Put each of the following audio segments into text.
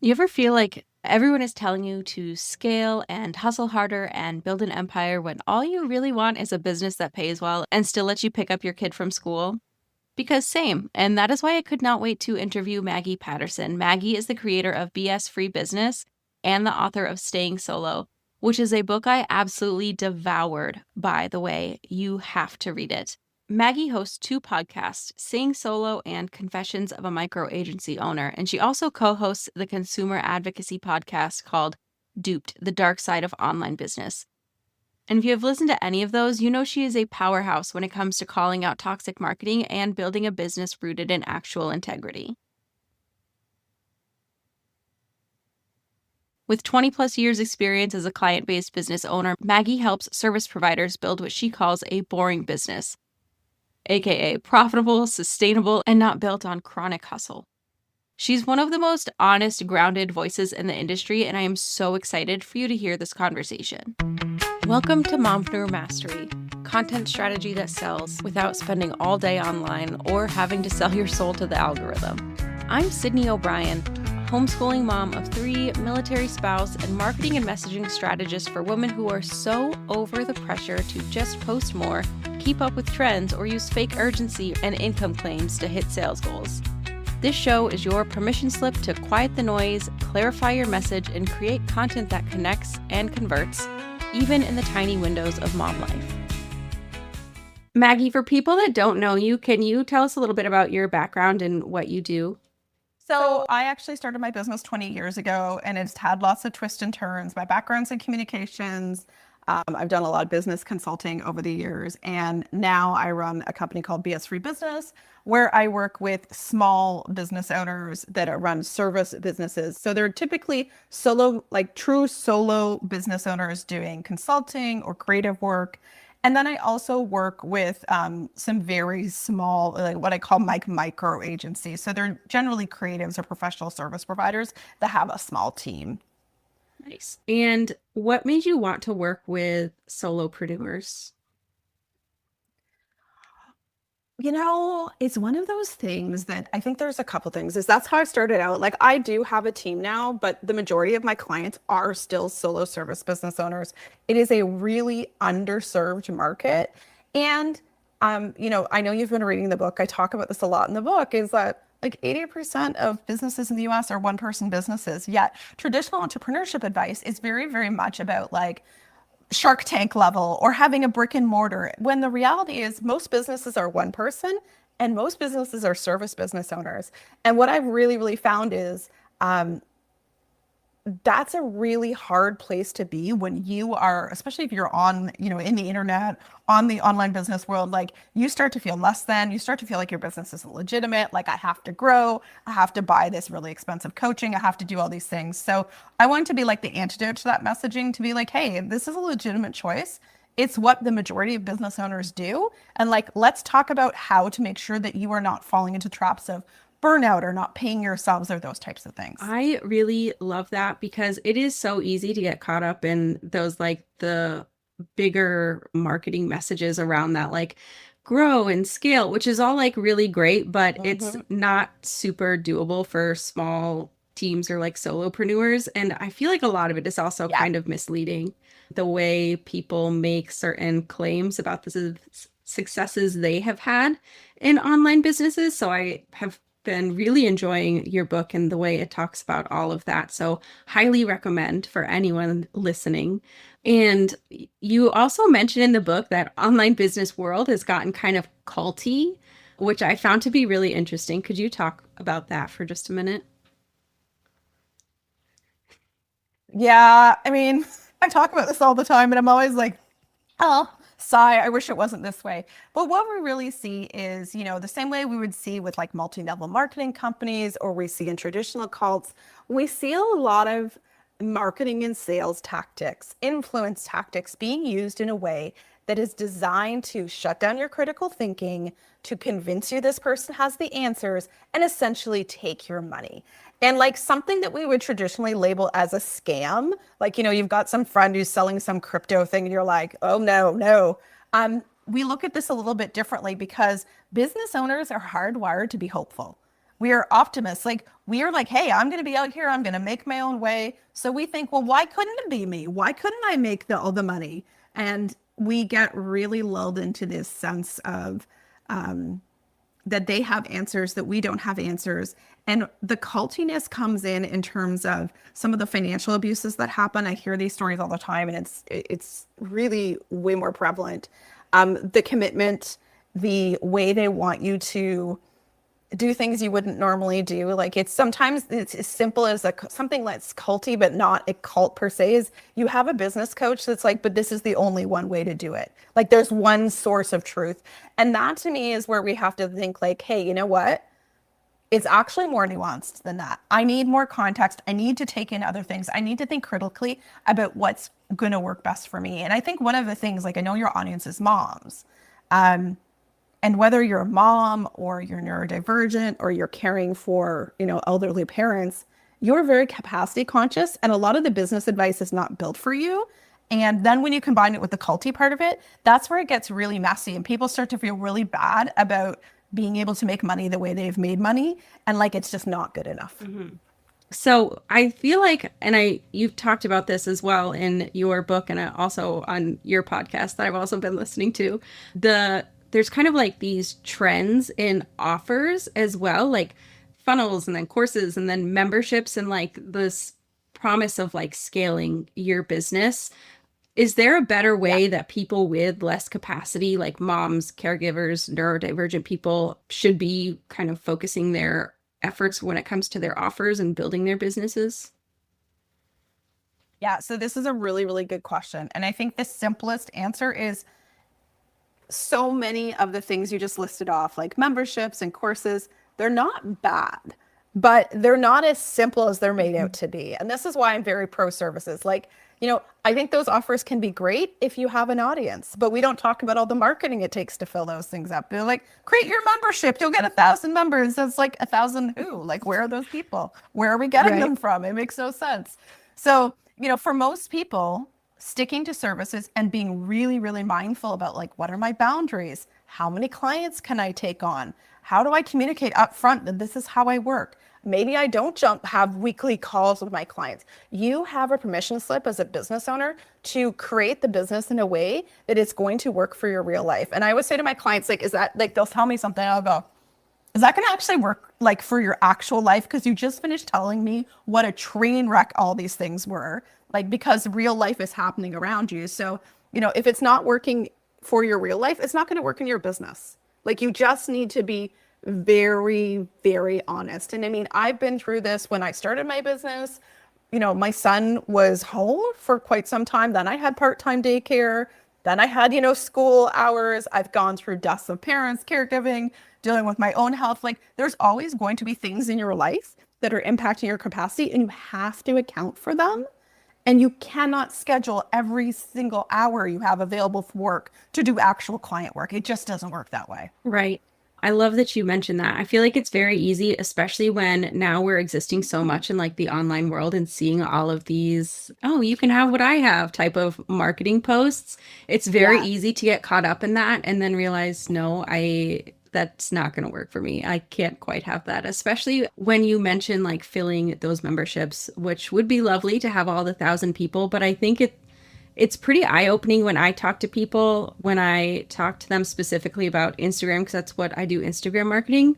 You ever feel like everyone is telling you to scale and hustle harder and build an empire when all you really want is a business that pays well and still lets you pick up your kid from school? Because same. And that is why I could not wait to interview Maggie Patterson. Maggie is the creator of BS Free Business and the author of Staying Solo, which is a book I absolutely devoured, by the way. You have to read it. Maggie hosts two podcasts, Staying Solo and Confessions of a Micro Agency Owner, and she also co-hosts the consumer advocacy podcast called Duped: The Dark Side of Online Business. And if you have listened to any of those, you know she is a powerhouse when it comes to calling out toxic marketing and building a business rooted in actual integrity. With 20 plus years experience as a client-based business owner, Maggie helps service providers build what she calls a boring business, aka profitable, sustainable, and not built on chronic hustle. She's one of the most honest, grounded voices in the industry, and I am so excited for you to hear this conversation. Welcome to Mompreneur Mastery, content strategy that sells without spending all day online or having to sell your soul to the algorithm. I'm Sydney O'Brien, homeschooling mom of 3, military spouse, and marketing and messaging strategist for women who are so over the pressure to just post more, keep up with trends, or use fake urgency and income claims to hit sales goals. This show is your permission slip to quiet the noise, clarify your message, and create content that connects and converts, even in the tiny windows of mom life. Maggie, for people that don't know you, can you tell us a little bit about your background and what you do? So I actually started my business 20 years ago, and it's had lots of twists and turns. My background's in communications. I've done a lot of business consulting over the years, and now I run a company called BS Free Business, where I work with small business owners that run service businesses. So they're typically solo, like true solo business owners doing consulting or creative work. And then I also work with some very small, like what I call micro agencies. So they're generally creatives or professional service providers that have a small team. Nice. And what made you want to work with solopreneurs? It's one of those things that I think there's a couple things. That's how I started out. Like I do have a team now, but the majority of my clients are still solo service business owners. It is a really underserved market. And I know you've been reading the book. I talk about this a lot in the book, is that like 80% of businesses in the US are one-person businesses. Yet traditional entrepreneurship advice is very, very much about like Shark Tank level or having a brick and mortar, when the reality is most businesses are one person and most businesses are service business owners. And what I've really, really found is that's a really hard place to be when you are, especially if you're on, in the internet, on the online business world, like you start to feel less than, you start to feel like your business isn't legitimate. Like I have to grow, I have to buy this really expensive coaching, I have to do all these things. So I want to be like the antidote to that messaging, to be like, hey, this is a legitimate choice. It's what the majority of business owners do. And like, let's talk about how to make sure that you are not falling into traps of burnout or not paying yourselves or those types of things. I really love that because it is so easy to get caught up in those like the bigger marketing messages around that, like grow and scale, which is all like really great, but it's not super doable for small teams or like solopreneurs. And I feel like a lot of it is also kind of misleading, the way people make certain claims about the successes they have had in online businesses. So I have been really enjoying your book and the way it talks about all of that. So highly recommend for anyone listening. And you also mentioned in the book that online business world has gotten kind of culty, which I found to be really interesting. Could you talk about that for just a minute? Yeah, I mean, I talk about this all the time and I'm always like, oh, sigh, I wish it wasn't this way. But what we really see is, the same way we would see with like multi-level marketing companies or we see in traditional cults, we see a lot of marketing and sales tactics, influence tactics being used in a way that is designed to shut down your critical thinking, to convince you this person has the answers, and essentially take your money. And like something that we would traditionally label as a scam, like, you've got some friend who's selling some crypto thing and you're like, oh, no. We look at this a little bit differently because business owners are hardwired to be hopeful. We are optimists. Like we are like, hey, I'm going to be out here. I'm going to make my own way. So we think, well, why couldn't it be me? Why couldn't I make all the money? And we get really lulled into this sense of that they have answers, that we don't have answers. And the cultiness comes in terms of some of the financial abuses that happen. I hear these stories all the time, and it's really way more prevalent. The commitment, the way they want you to do things you wouldn't normally do. Like sometimes it's as simple as something that's culty, but not a cult per se, is you have a business coach that's like, but this is the only one way to do it. Like there's one source of truth. And that to me is where we have to think like, hey, you know what? It's actually more nuanced than that. I need more context. I need to take in other things. I need to think critically about what's going to work best for me. And I think one of the things, like I know your audience is moms. And whether you're a mom or you're neurodivergent or you're caring for, elderly parents, you're very capacity conscious. And a lot of the business advice is not built for you. And then when you combine it with the culty part of it, that's where it gets really messy. And people start to feel really bad about being able to make money the way they've made money. And like, it's just not good enough. Mm-hmm. So I feel like, and you've talked about this as well in your book and also on your podcast that I've also been listening to, there's kind of like these trends in offers as well, like funnels and then courses and then memberships and like this promise of like scaling your business. Is there a better way that people with less capacity, like moms, caregivers, neurodivergent people, should be kind of focusing their efforts when it comes to their offers and building their businesses? Yeah, so this is a really, really good question. And I think the simplest answer is so many of the things you just listed off, like memberships and courses, they're not bad, but they're not as simple as they're made out to be. And this is why I'm very pro services. Like, I think those offers can be great if you have an audience, but we don't talk about all the marketing it takes to fill those things up. They're like, create your membership. You'll get 1,000 members. That's like 1,000 who? Like, where are those people? Where are we getting them from? It makes no sense. So, for most people, sticking to services and being really, really mindful about like, what are my boundaries? How many clients can I take on? How do I communicate up front that this is how I work? Maybe I don't have weekly calls with my clients. You have a permission slip as a business owner to create the business in a way that it's going to work for your real life. And I always say to my clients, like, is that like, they'll tell me something, I'll go, is that going to actually work like for your actual life? Because you just finished telling me what a train wreck all these things were, like, because real life is happening around you. So, if it's not working for your real life, it's not going to work in your business. Like, you just need to be very, very honest. And I mean, I've been through this when I started my business. My son was home for quite some time. Then I had part-time daycare. Then I had, school hours. I've gone through deaths of parents, caregiving, dealing with my own health. Like, there's always going to be things in your life that are impacting your capacity, and you have to account for them. And you cannot schedule every single hour you have available for work to do actual client work. It just doesn't work that way. Right. I love that you mentioned that. I feel like it's very easy, especially when now we're existing so much in like the online world and seeing all of these, oh, you can have what I have type of marketing posts. It's very easy to get caught up in that and then realize, no, that's not going to work for me. I can't quite have that, especially when you mention like filling those memberships, which would be lovely to have all the 1,000 people. But I think it's pretty eye-opening when I talk to people, when I talk to them specifically about Instagram, because that's what I do, Instagram marketing.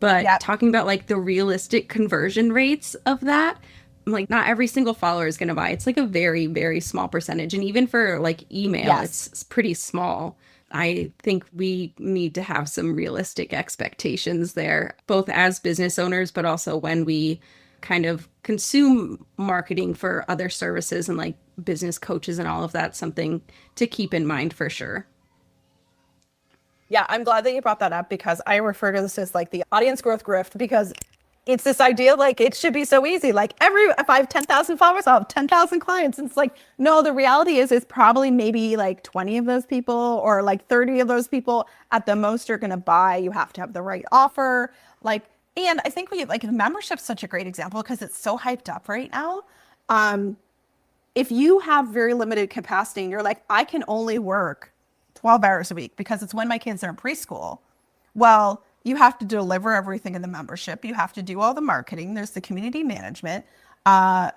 But talking about like the realistic conversion rates of that, like not every single follower is going to buy. It's like a very, very small percentage. And even for like email, it's pretty small. I think we need to have some realistic expectations there, both as business owners, but also when we kind of consume marketing for other services and like business coaches and all of that, something to keep in mind for sure. Yeah, I'm glad that you brought that up, because I refer to this as like the audience growth grift, because it's this idea like it should be so easy. Like if I have 10,000 followers, I'll have 10,000 clients. And it's like, no, the reality is probably maybe like 20 of those people or like 30 of those people at the most are going to buy. You have to have the right offer. Like, and I think membership's such a great example because it's so hyped up right now. If you have very limited capacity and you're like, I can only work 12 hours a week because it's when my kids are in preschool. Well, You have to deliver everything in the membership. You have to do all the marketing. There's the community management.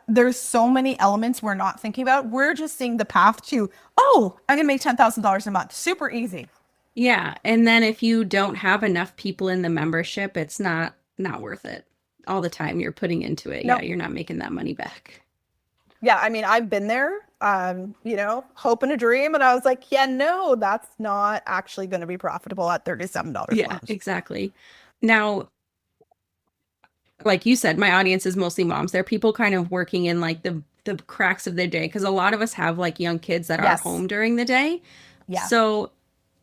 There's so many elements we're not thinking about. We're just seeing the path to, oh, I'm gonna make $10,000 a month. Super easy. Yeah. And then if you don't have enough people in the membership, it's not worth it. All the time you're putting into it. Yeah, No, you're not making that money back. yeah, I mean, I've been there, hope and a dream. And I was like, yeah, no, that's not actually going to be profitable at $37 a Yeah, month. exactly. Now, like you said, my audience is mostly moms. They're people kind of working in like the cracks of their day because a lot of us have like young kids that are Yes. home during the day. Yeah. So,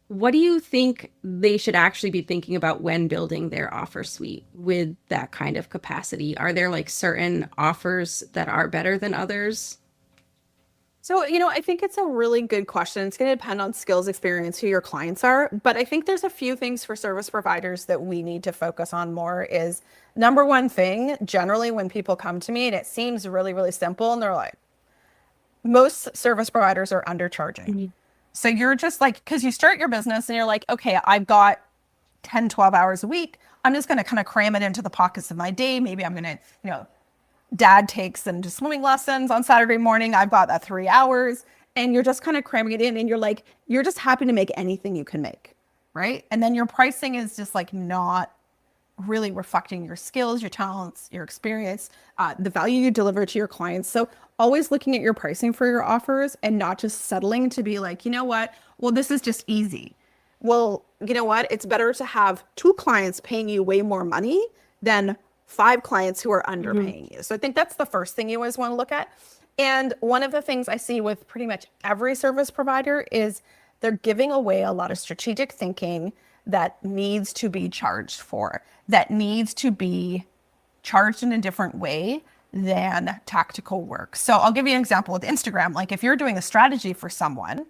what do you think they should actually be thinking about when building their offer suite with that kind of capacity? Are there like certain offers that are better than others? So, I think it's a really good question. It's going to depend on skills, experience, who your clients are. But I think there's a few things for service providers that we need to focus on more is number one thing, generally when people come to me and it seems really, really simple and they're like, most service providers are undercharging. Mhm. So you're just like, because you start your business and you're like, okay, I've got 10, 12 hours a week. I'm just going to kind of cram it into the pockets of my day. Maybe I'm going to, dad takes them to swimming lessons on Saturday morning. I've got that 3 hours and you're just kind of cramming it in and you're like, you're just happy to make anything you can make. Right. And then your pricing is just like not really reflecting your skills, your talents, your experience, the value you deliver to your clients. So always looking at your pricing for your offers and not just settling to be like, you know what? Well, this is just easy. Well, you know what? It's better to have two clients paying you way more money than five clients who are Mhm. underpaying you. So I think that's the first thing you always want to look at. And one of the things I see with pretty much every service provider is they're giving away a lot of strategic thinking that needs to be charged for, that needs to be charged in a different way than tactical work. So I'll give you an example with Instagram. Like if you're doing a strategy for someone,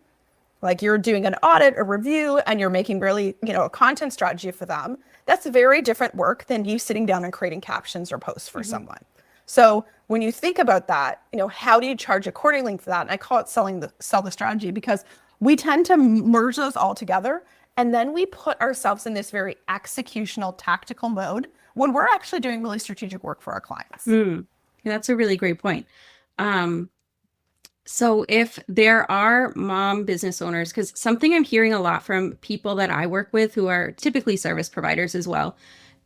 like you're doing an audit, a review, and you're making really, a content strategy for them, that's very different work than you sitting down and creating captions or posts for Mhm. someone. So when you think about that, how do you charge accordingly for that? And I call it sell the strategy because we tend to merge those all together. And then we put ourselves in this very executional tactical mode when we're actually doing really strategic work for our clients. Mm. Yeah, that's a really great point. Um, So if there are mom business owners, because something I'm hearing a lot from people that I work with who are typically service providers as well,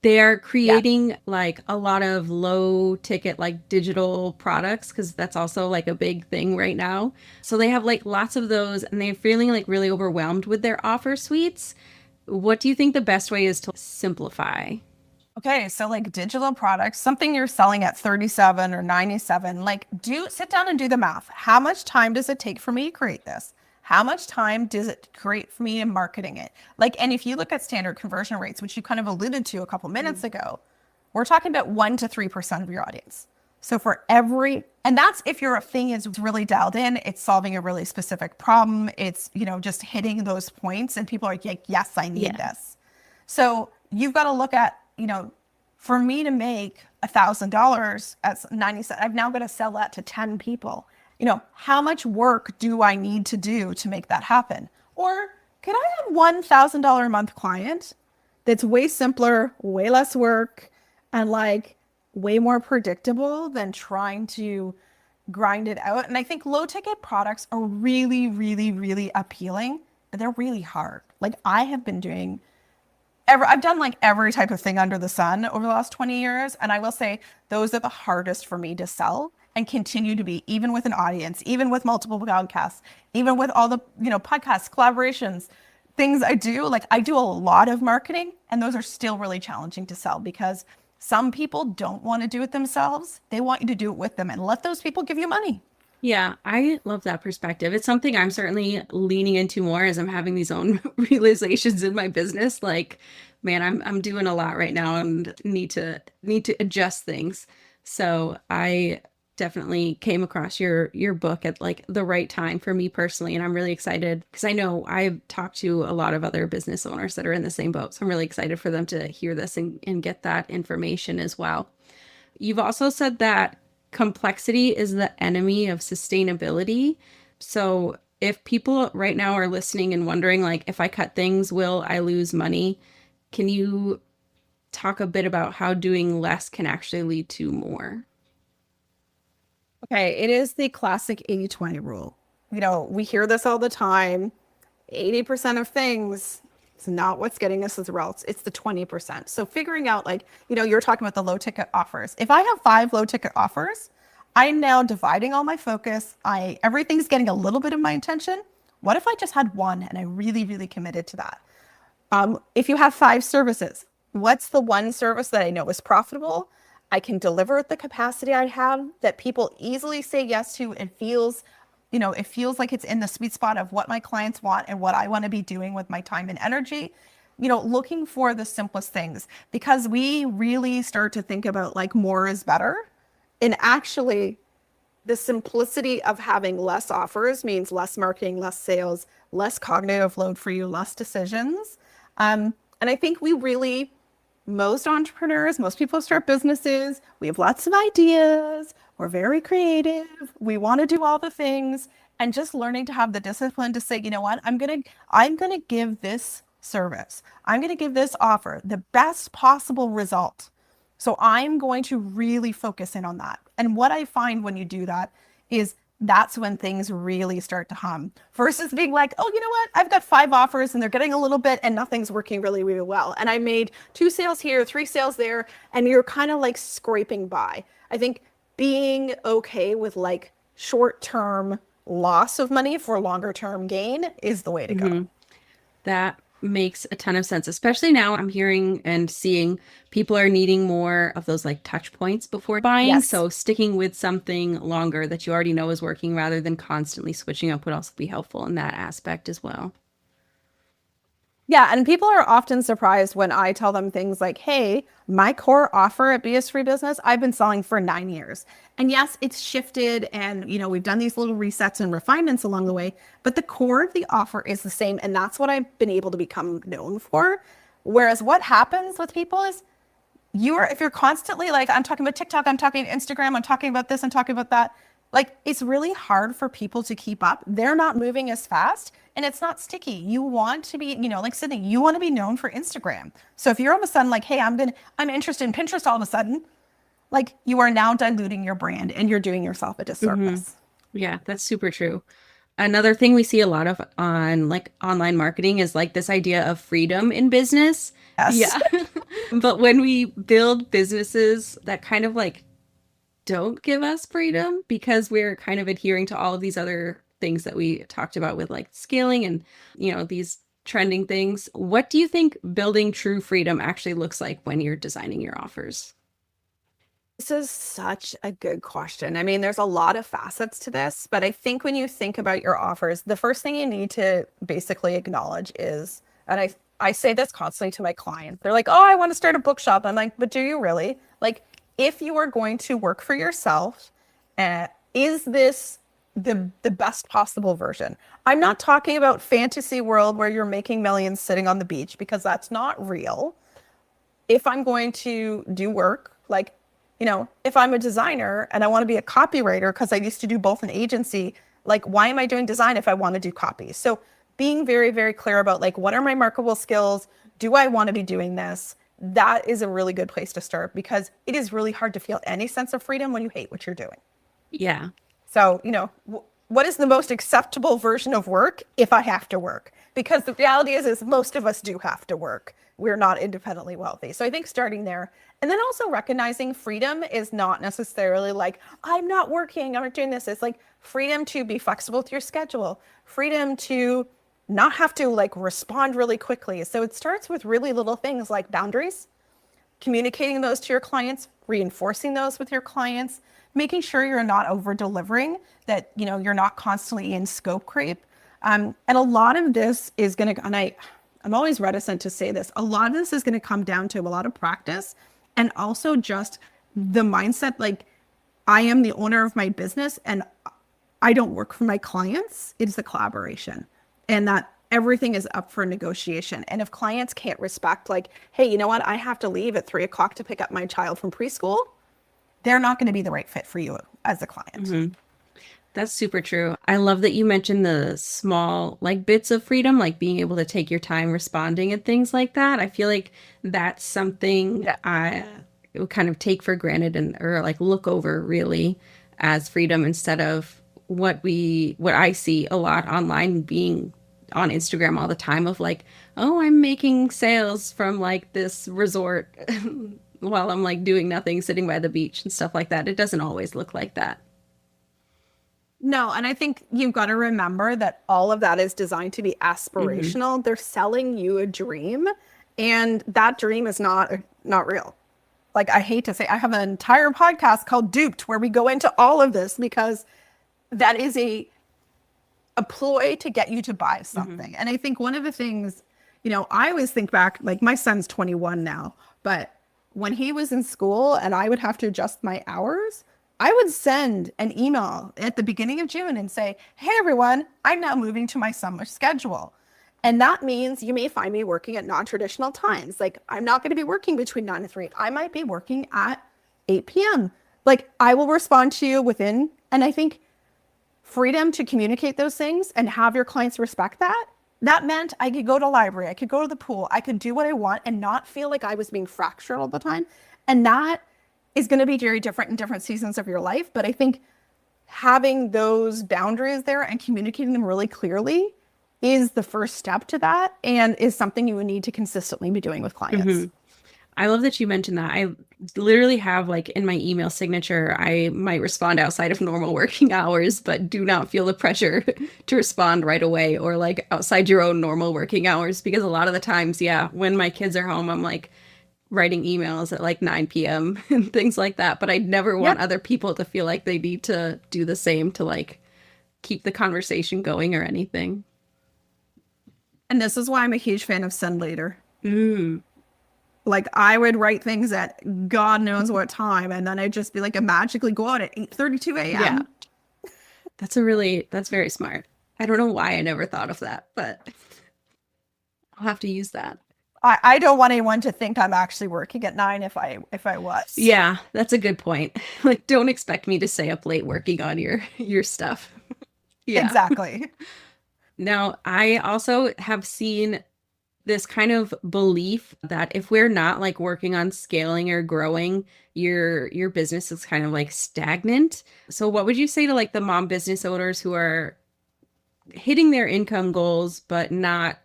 they're Yeah. creating like a lot of low ticket, like digital products, because that's also like a big thing right now. So they have like lots of those and they're feeling like really overwhelmed with their offer suites. What do you think the best way is to simplify? Okay, so like digital products, something you're selling at 37 or 97, like do sit down and do the math. How much time does it take for me to create this? How much time does it create for me in marketing it? Like, and if you look at standard conversion rates, which you kind of alluded to a couple minutes ago, we're talking about 1 to 3% of your audience. So for every, and that's if your thing is really dialed in, it's solving a really specific problem. It's, just hitting those points and people are like, yes, I need Yeah. this. So you've got to look at, for me to make $1,000 at 97, I've now got to sell that to 10 people. How much work do I need to do to make that happen? Or could I have $1,000 a month client that's way simpler, way less work, and like way more predictable than trying to grind it out? And I think low ticket products are really, really, really appealing, but they're really hard. Like I have been doing I've done like every type of thing under the sun over the last 20 years. And I will say those are the hardest for me to sell and continue to be, even with an audience, even with multiple podcasts, even with all the, podcasts, collaborations, things I do. Like I do a lot of marketing and those are still really challenging to sell because some people don't want to do it themselves. They want you to do it with them and let those people give you money. Yeah, I love that perspective. It's something I'm certainly leaning into more as I'm having these own realizations in my business. Like, man, I'm doing a lot right now and need to adjust things. So I definitely came across your book at like the right time for me personally, and I'm really excited because I know I've talked to a lot of other business owners that are in the same boat. So I'm really excited for them to hear this and get that information as well. You've also said that complexity is the enemy of sustainability. So if people right now are listening and wondering, like, if I cut things, will I lose money? Can you talk a bit about how doing less can actually lead to more. Okay, it is the classic 80-20 rule. We hear this all the time. 80% of things, it's not what's getting us the results. It's the 20%. So figuring out you're talking about the low ticket offers. If I have 5 low ticket offers, I'm now dividing all my focus. Everything's getting a little bit of my attention. What if I just had one and I really, really committed to that? If you have 5 services, what's the one service that I know is profitable? I can deliver at the capacity I have that people easily say yes to. It feels like it's in the sweet spot of what my clients want and what I want to be doing with my time and energy. Looking for the simplest things, because we really start to think about more is better. And actually, the simplicity of having less offers means less marketing, less sales, less cognitive load for you, less decisions. And I think most entrepreneurs, most people start businesses, we have lots of ideas, we're very creative, we want to do all the things, and just learning to have the discipline to say, you know what, I'm gonna give this service, I'm gonna give this offer the best possible result. So I'm going to really focus in on that. And what I find when you do that is that's when things really start to hum, versus being like, oh, you know what? I've got 5 offers and they're getting a little bit and nothing's working really, really well. And I made 2 sales here, 3 sales there, and you're kind of scraping by. I think being okay with short-term loss of money for longer-term gain is the way to go. That makes a ton of sense, especially now I'm hearing and seeing people are needing more of those touch points before buying. Yes. So sticking with something longer that you already know is working rather than constantly switching up would also be helpful in that aspect as well. Yeah, and people are often surprised when I tell them things like, hey, my core offer at BS Free Business, I've been selling for 9 years. And yes, it's shifted and, we've done these little resets and refinements along the way, but the core of the offer is the same. And that's what I've been able to become known for. Whereas what happens with people is if you're constantly I'm talking about TikTok, I'm talking Instagram, I'm talking about this, I'm talking about that. It's really hard for people to keep up. They're not moving as fast and it's not sticky. You want to be, Sydney, you want to be known for Instagram. So if you're all of a sudden hey, I'm interested in Pinterest all of a sudden, you are now diluting your brand and you're doing yourself a disservice. Yeah, that's super true. Another thing we see a lot of on online marketing is this idea of freedom in business. Yes. Yeah. But when we build businesses that kind of don't give us freedom because we're kind of adhering to all of these other things that we talked about with scaling and, these trending things. What do you think building true freedom actually looks like when you're designing your offers? This is such a good question. I mean, there's a lot of facets to this, but I think when you think about your offers, the first thing you need to basically acknowledge is, and I say this constantly to my clients, they're like, oh, I want to start a bookshop. I'm like, but do you really? If you are going to work for yourself, is this the best possible version? I'm not talking about fantasy world where you're making millions sitting on the beach, because that's not real. If I'm going to do work, if I'm a designer and I want to be a copywriter because I used to do both an agency, why am I doing design if I want to do copy? So being very, very clear about what are my marketable skills? Do I want to be doing this? That is a really good place to start, because it is really hard to feel any sense of freedom when you hate what you're doing. Yeah. So, what is the most acceptable version of work if I have to work? Because the reality is most of us do have to work. We're not independently wealthy. So I think starting there, and then also recognizing freedom is not necessarily I'm not working, I'm not doing this. It's freedom to be flexible with your schedule, freedom to not have to respond really quickly. So it starts with really little things like boundaries, communicating those to your clients, reinforcing those with your clients, making sure you're not over delivering, that, you're not constantly in scope creep. And a lot of this is going to, and I'm always reticent to say this, a lot of this is going to come down to a lot of practice and also just the mindset, I am the owner of my business and I don't work for my clients. It's a collaboration, and that everything is up for negotiation. And if clients can't respect, hey, you know what? I have to leave at 3:00 to pick up my child from preschool. They're not going to be the right fit for you as a client. That's super true. I love that you mentioned the small, like, bits of freedom, like being able to take your time responding and things like that. I feel like that's something Yeah. I would kind of take for granted and or like look over really as freedom instead of what I see a lot online being on Instagram all the time of like, oh, I'm making sales from like this resort while I'm like doing nothing, sitting by the beach and stuff like that. It doesn't always look like that. No, and I think you've got to remember that all of that is designed to be Hmm. aspirational. They're selling you a dream, and that dream is not real. Like I hate to say, I have an entire podcast called Duped where we go into all of this because that is a ploy to get you to buy Hmm. something. And I think one of the things, I always think back, like my son's 21 now, but when he was in school and I would have to adjust my hours, I would send an email at the beginning of June and say, hey, everyone, I'm now moving to my summer schedule. And that means you may find me working at non-traditional times. Like I'm not going to be working between 9 and 3. I might be working at 8 p.m. Like I will respond to you within, and I think freedom to communicate those things and have your clients respect that, that meant I could go to library, I could go to the pool, I could do what I want and not feel like I was being fractured all the time. And that is going to be very different in different seasons of your life. But I think having those boundaries there and communicating them really clearly is the first step to that and is something you would need to consistently be doing with Hmm. clients. I love that you mentioned that. I literally have like in my email signature, I might respond outside of normal working hours, but do not feel the pressure to respond right away or like outside your own normal working hours because a lot of the times, yeah, when my kids are home, I'm like writing emails at like 9 p.m. and things like that. But I never want Yep. other people to feel like they need to do the same to like keep the conversation going or anything. And this is why I'm a huge fan of send later. Mm, Like I would write things at God knows what time, and then I'd just be like, it magically go out at 8:32 yeah, a.m. that's very smart. I don't know why I never thought of that, but I'll have to use that. I don't want anyone to think I'm actually working at 9 if I was. Yeah, that's a good point. Like, don't expect me to stay up late working on your stuff. Yeah. Exactly. Now, I also have seen this kind of belief that if we're not like working on scaling or growing, your business is kind of like stagnant. So what would you say to like the mom business owners who are hitting their income goals but not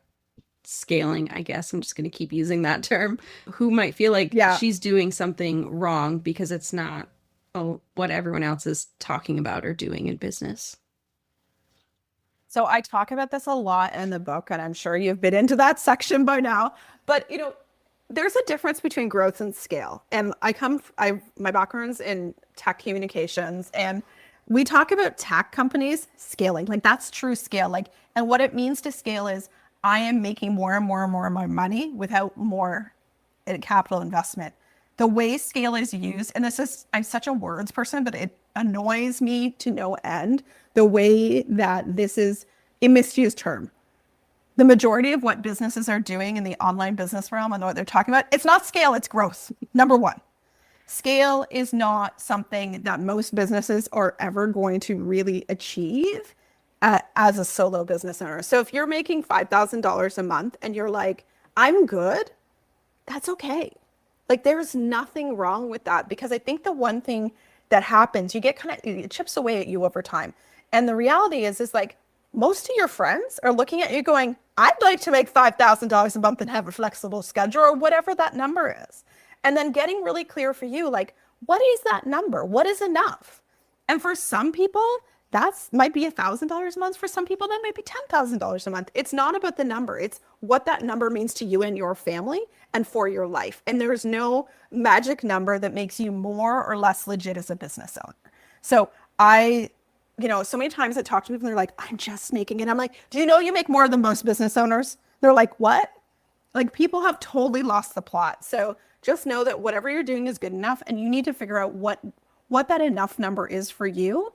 scaling, I guess I'm just going to keep using that term, who might feel like Yeah. she's doing something wrong because it's not what everyone else is talking about or doing in business. So I talk about this a lot in the book, and I'm sure you've been into that section by now. But there's a difference between growth and scale. And my background's in tech communications, and we talk about tech companies scaling. Like that's true scale. Like, and what it means to scale is I am making more and more and more of my money without more capital investment. The way scale is used, and I'm such a words person, but it annoys me to no end the way that this is a misused term. The majority of what businesses are doing in the online business realm and what they're talking about, it's not scale, it's growth. Number one, scale is not something that most businesses are ever going to really achieve as a solo business owner. So if you're making $5,000 a month and you're like, I'm good, that's okay. Like there's nothing wrong with that because I think the one thing that happens, you get it chips away at you over time. And the reality is like most of your friends are looking at you going, I'd like to make $5,000 a month and have a flexible schedule or whatever that number is. And then getting really clear for you, like, what is that number? What is enough? And for some people, that's might be $1,000 a month. For some people, that might be $10,000 a month. It's not about the number. It's what that number means to you and your family and for your life. And there's no magic number that makes you more or less legit as a business owner. So so many times I talk to people and they're like, I'm just making it. I'm like, do you know you make more than most business owners? They're like, what? Like people have totally lost the plot. So just know that whatever you're doing is good enough and you need to figure out what that enough number is for you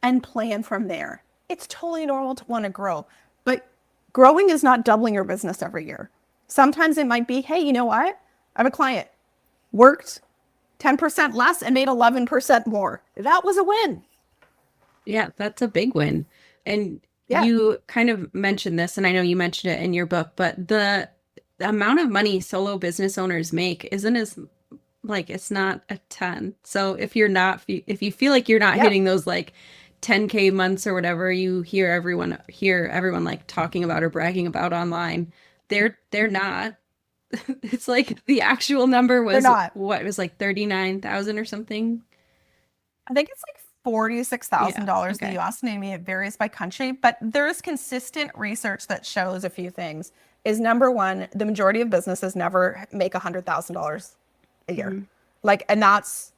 and plan from there. It's totally normal to want to grow, but growing is not doubling your business every year. Sometimes it might be, hey, you know what? I have a client, worked 10% less and made 11% more. That was a win. Yeah, that's a big win. And Yeah. you kind of mentioned this, and I know you mentioned it in your book, but the amount of money solo business owners make isn't as like it's not a ton. So if you feel like you're not Yep. hitting those like 10K months or whatever you hear everyone like talking about or bragging about online, they're not. It's like the actual number They're was not. what, it was like 39,000 or something. I think it's like Yeah. $46,000 in the Okay. US. Maybe it varies by country, but there is consistent research that shows a few things. Is number one, the majority of businesses never make $100,000 a year. Mhm. Like, and that's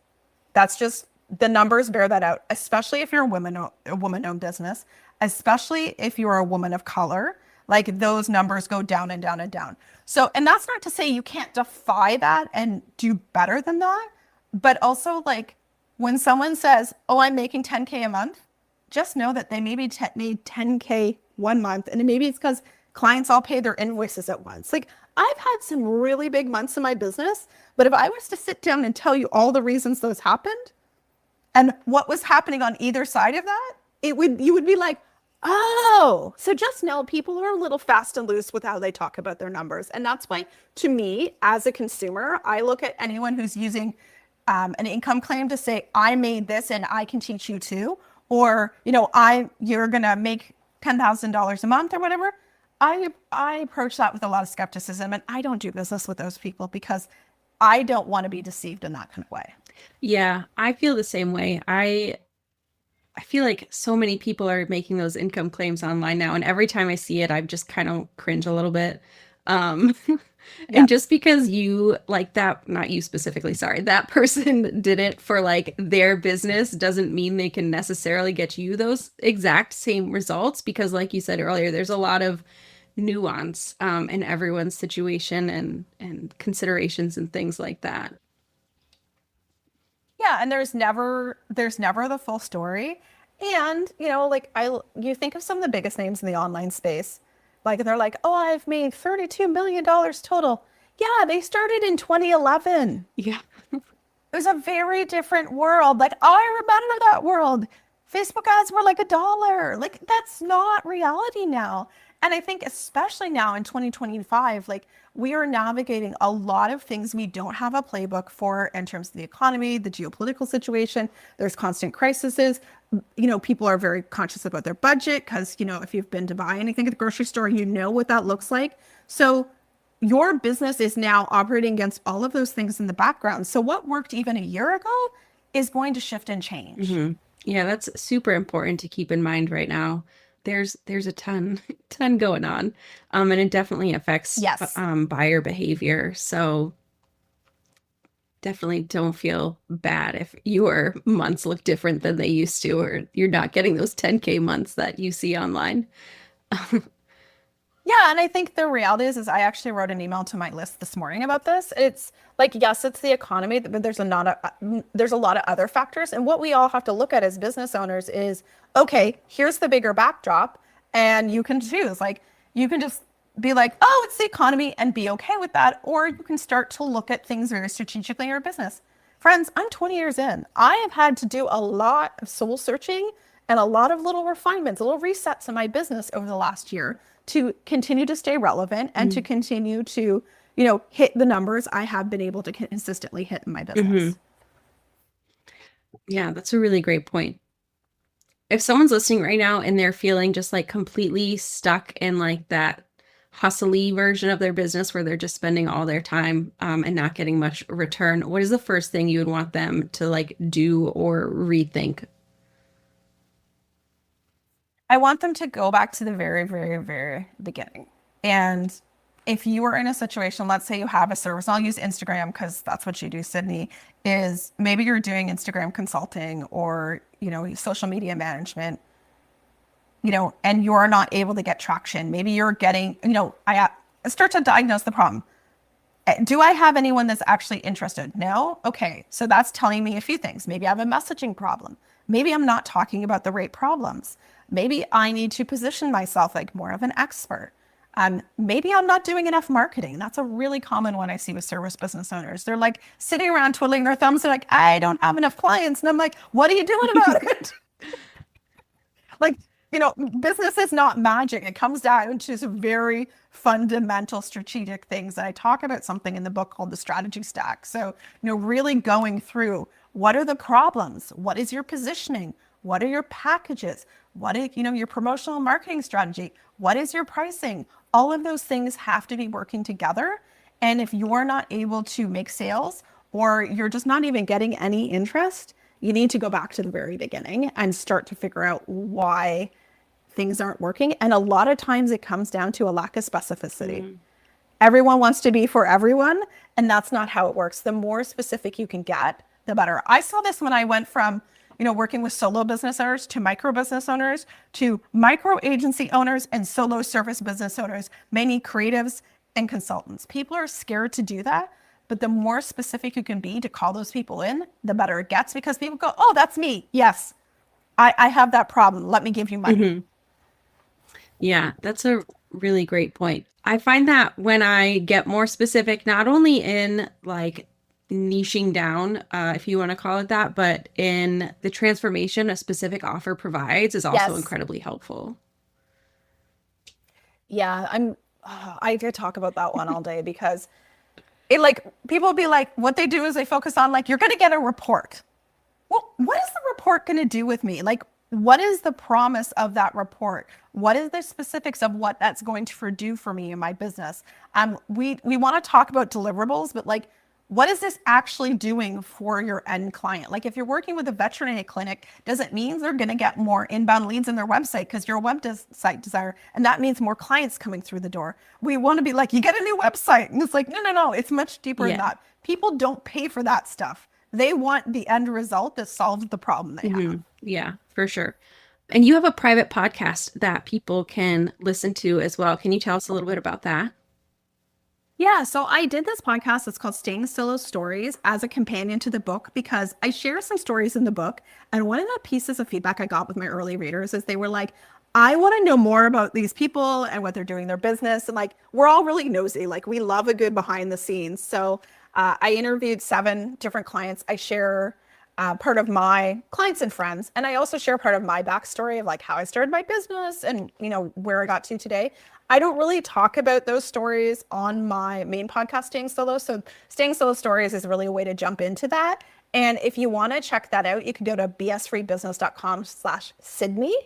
just the numbers bear that out, especially if you're a woman-owned business, especially if you're a woman of color. Like those numbers go down and down and down. So, and that's not to say you can't defy that and do better than that, but also like when someone says, "Oh, I'm making 10K a month," just know that they maybe made 10K one month, and maybe it's because clients all pay their invoices at once. Like I've had some really big months in my business, but if I was to sit down and tell you all the reasons those happened and what was happening on either side of that, it would you would be like, oh, so just know people are a little fast and loose with how they talk about their numbers. And that's why, to me, as a consumer, I look at anyone who's using an income claim to say, I made this and I can teach you too. Or, you're gonna make $10,000 a month or whatever. I approach that with a lot of skepticism, and I don't do business with those people because I don't want to be deceived in that kind of way. Yeah, I feel the same way. I feel like so many people are making those income claims online now, and every time I see it, I just kind of cringe a little bit. Um, Yeah. and just because you like that, not you specifically, sorry, that person did it for like their business doesn't mean they can necessarily get you those exact same results because, like you said earlier, there's a lot of nuance in everyone's situation and considerations and things like that. Yeah, and there's never the full story. And, like you think of some of the biggest names in the online space. Like they're like, "Oh, I've made $32 million total." Yeah, they started in 2011. Yeah. It was a very different world. Like I remember that world. Facebook ads were like $1. Like that's not reality now. And I think especially now in 2025, like we are navigating a lot of things we don't have a playbook for in terms of the economy, the geopolitical situation. There's constant crises. People are very conscious about their budget because, if you've been to buy anything at the grocery store, you know what that looks like. So your business is now operating against all of those things in the background. So what worked even a year ago is going to shift and change. Hmm. Yeah, that's super important to keep in mind right now. There's a ton going on, and it definitely affects Yes. buyer behavior. So definitely don't feel bad if your months look different than they used to, or you're not getting those 10K months that you see online. Yeah, and I think the reality is I actually wrote an email to my list this morning about this. It's like, yes, it's the economy, but there's a lot of other factors. And what we all have to look at as business owners is, okay, here's the bigger backdrop, and you can choose. Like, you can just be like, oh, it's the economy, and be okay with that, or you can start to look at things very strategically in your business. Friends, I'm 20 years in. I have had to do a lot of soul searching and a lot of little refinements, little resets in my business over the last year to continue to stay relevant and to continue to, hit the numbers I have been able to consistently hit in my Hmm. business. Yeah, that's a really great point. If someone's listening right now and they're feeling just like completely stuck in like that hustly version of their business where they're just spending all their time and not getting much return, what is the first thing you would want them to like do or rethink? I want them to go back to the very, very, very beginning. And if you are in a situation, let's say you have a service, and I'll use Instagram because that's what you do, Sydney, is maybe you're doing Instagram consulting or, social media management, and you're not able to get traction. Maybe you're getting, I start to diagnose the problem. Do I have anyone that's actually interested? No? Okay. So that's telling me a few things. Maybe I have a messaging problem. Maybe I'm not talking about the right problems. Maybe I need to position myself like more of an expert. Maybe I'm not doing enough marketing. That's a really common one I see with service business owners. They're like sitting around twiddling their thumbs. They're like, I don't have enough clients. And I'm like, what are you doing about it? Business is not magic. It comes down to some very fundamental strategic things. And I talk about something in the book called the strategy stack. So, really going through what are the problems? What is your positioning? What are your packages? What is, your promotional marketing strategy? What is your pricing? All of those things have to be working together. And if you're not able to make sales, or you're just not even getting any interest, you need to go back to the very beginning and start to figure out why things aren't working. And a lot of times it comes down to a lack of specificity. Everyone wants to be for everyone, and that's not how it works. The more specific you can get, the better. I saw this when I went from, working with solo business owners to micro business owners to micro agency owners and solo service business owners, many creatives and consultants. People are scared to do that. But the more specific you can be to call those people in, the better it gets, because people go, oh, that's me. Yes, I have that problem. Let me give you money. Yeah, that's a really great point. I find that when I get more specific, not only in like niching down, if you want to call it that, but in the transformation a specific offer provides is also incredibly helpful. Yeah, I could talk about that one all day because people be like, what they do is they focus on you're going to get a report. Well, what is the report going to do with me? What is the promise of that report? What is the specifics of what that's going to do for me in my business? We want to talk about deliverables, but what is this actually doing for your end client? If you're working with a veterinary clinic, does it mean they're going to get more inbound leads in their website because you're a website designer? And that means more clients coming through the door. We want to be you get a new website. And it's no, it's much deeper than that. People don't pay for that stuff. They want the end result that solves the problem they have. Yeah, for sure. And you have a private podcast that people can listen to as well. Can you tell us a little bit about that? Yeah, so I did this podcast. It's called Staying Solo Stories as a companion to the book because I share some stories in the book. And one of the pieces of feedback I got with my early readers is they were like, I want to know more about these people and what they're doing in their business. And we're all really nosy. We love a good behind the scenes. So I interviewed 7 different clients. I share part of my clients and friends. And I also share part of my backstory of how I started my business and, where I got to today. I don't really talk about those stories on my main podcast, Staying Solo. So Staying Solo Stories is really a way to jump into that. And if you want to check that out, you can go to bsfreebusiness.com/Sydney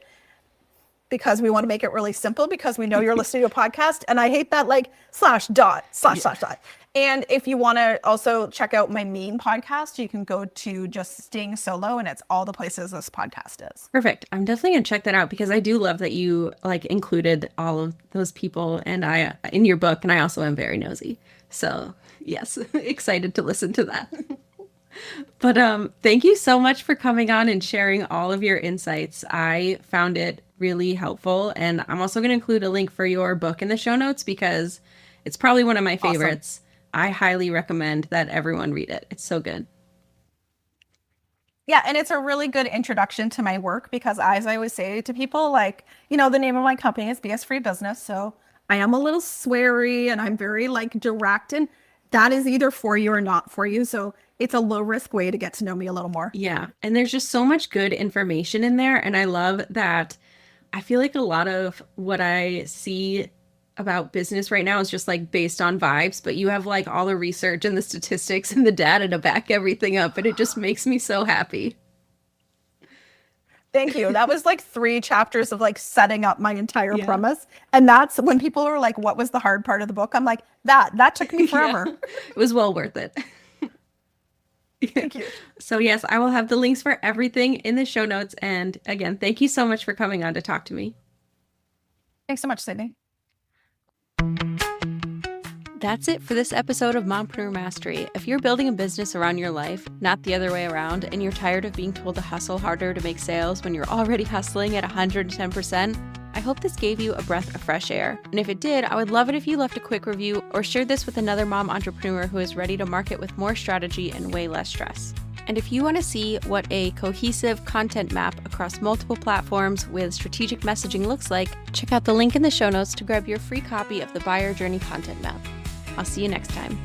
because we want to make it really simple because we know you're listening to a podcast. And I hate that /dot//. And if you want to also check out my main podcast, you can go to just Staying Solo and it's all the places this podcast is. Perfect. I'm definitely going to check that out because I do love that you included all of those people and I in your book. And I also am very nosy. So yes, excited to listen to that. But thank you so much for coming on and sharing all of your insights. I found it really helpful. And I'm also going to include a link for your book in the show notes because it's probably one of my favorites. Awesome. I highly recommend that everyone read it. It's so good. Yeah, and it's a really good introduction to my work because as I always say to people, the name of my company is BS Free Business. So I am a little sweary and I'm very direct, and that is either for you or not for you. So it's a low risk way to get to know me a little more. Yeah. And there's just so much good information in there. And I love that. I feel like a lot of what I see about business right now is just based on vibes, but you have all the research and the statistics and the data to back everything up. And it just makes me so happy. Thank you. That was 3 chapters of setting up my entire premise. And that's when people are what was the hard part of the book? I'm that took me forever. Yeah. It was well worth it. Thank you. So yes, I will have the links for everything in the show notes. And again, thank you so much for coming on to talk to me. Thanks so much, Sydney. That's it for this episode of Mompreneur Mastery. If you're building a business around your life, not the other way around, and you're tired of being told to hustle harder to make sales when you're already hustling at 110%, I hope this gave you a breath of fresh air. And if it did, I would love it if you left a quick review or shared this with another mom entrepreneur who is ready to market with more strategy and way less stress. And if you want to see what a cohesive content map across multiple platforms with strategic messaging looks like, check out the link in the show notes to grab your free copy of the Buyer Journey Content Map. I'll see you next time.